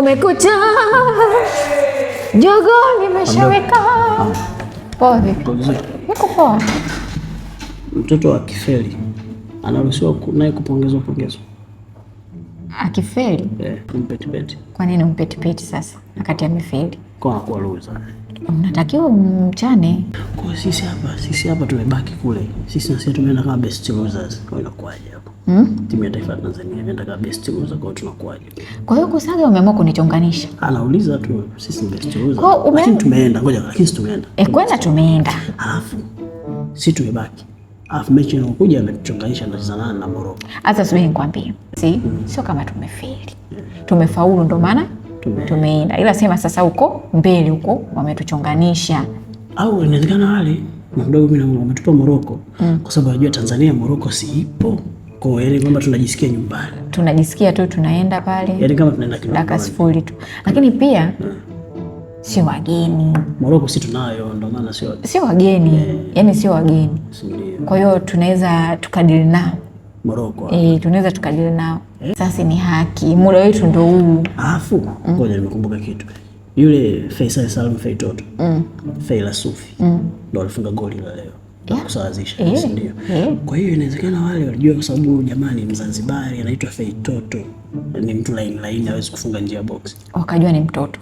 Kumekucha, jogo nimeshaweka. Poa vipi? Niko poa. Mtoto akifeli anaruhusiwa naye kupongezwa? Akifeli? Umpetipeti. Kwa nini umpetipeti sasa wakati amefeli? Kwa kualuza. Unatakiwa umchane. Kwa sisi hapa tumebaki kule. Sisi tumeenda kama best losers. Kwa inakuaje hapo? Timu ya taifa ya Tanzania inaenda kama best loser, kwa tunakuaje? Kwa hiyo Kusaga umeamua kunichonganisha. Anauliza tu sisi ni best losers. Lakini tumeenda, ngoja lakini tumeenda. Kwenda tumeenda. Alafu sisi tumebaki. Alafu mechi inayokuja ametuchonganisha na Tanzania na Morocco. Sasa subiri nikwambie. Sio kama tumefeli. Tumefaulu ndo maana tumeenda. Ila sema sasa huko mbele huko wametuchonganisha. Au inawezekana wale mdogo mimi wametupa Morocco kwa sababu najua Tanzania Morocco si ipo. Kwa hiyo kwamba tunajisikia nyumbani. Tunajisikia tu tunaenda pale. Yaani kama tunaenda dakika sifuri tu. Lakini pia si wageni. Morocco si tunayo, ndio maana sio wageni. Yaani sio wageni. Kwa hiyo tunaweza tukadili nao. Morocco. Tunaweza tukadili nao. Sasa ni haki. Muda wetu ndio huu. Alafu ngoja nimekumbuka kitu. Yule Faisal Salum Feitoto. Faila Sufi. Ndio alifunga goli la leo. Kusawazisha, ndio. Kwa hiyo inawezekana wale walijua kwa sababu jamani Mzanzibari anaitwa Feitoto. Ni mtu laini hawezi kufunga nje ya box. Wakajua ni mtoto.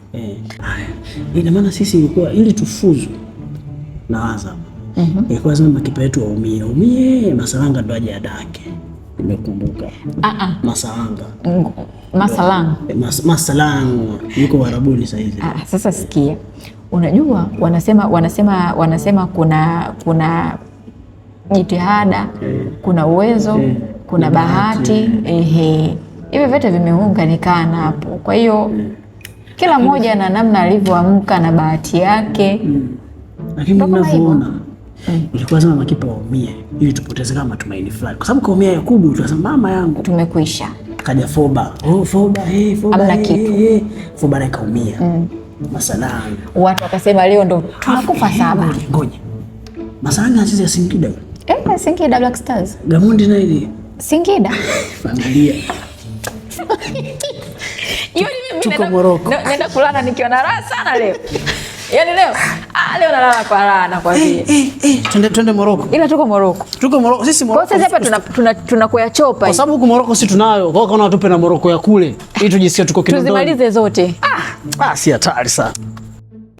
Ina maana sisi ilikuwa ili tufuzu na Azam. Ilikuwa lazima makipa yetu waumie, Masalanga ndo aje adake. Nimekumbuka. Masalanga yuko Warabuni sasa hivi. Sasa sikia. Unajua wanasema kuna jitihada, kuna uwezo, kuna bahati. Hivi vyote vimeunganikana hapo. Kwa hiyo kila mmoja na namna alivyoamka na bahati yake. Lakini ninavyoona ilikuwa lazima makipa waumie ili tupoteze kama matumaini fulani. Kwa sababu kaumia Yakubu tunasema mama yangu tumekuisha. Kaja Foba. Foba. Amna kitu. Foba naye kaumia. Masalanga. Watu wakasema leo ndo tunakufa saba. Ngoja. Masalanga anacheza Singida. Singida Black Stars. Gamondi na ile Singida. Familia. Tuko Morocco. Nenda kulala nikiwa na raha sana leo. Yaani leo nalala kwa raha na kwa vile. Twende Morocco. Ila tuko Morocco. Sisi Morocco. Kwa sasa hapa tunakuya chopa. Kwa sababu huko Morocco si tunayo. Kwa hiyo kana tupe na Morocco ya kule. Ili tujisikie tuko Kinondoni. Tuzimalize zote. Si hatari sana.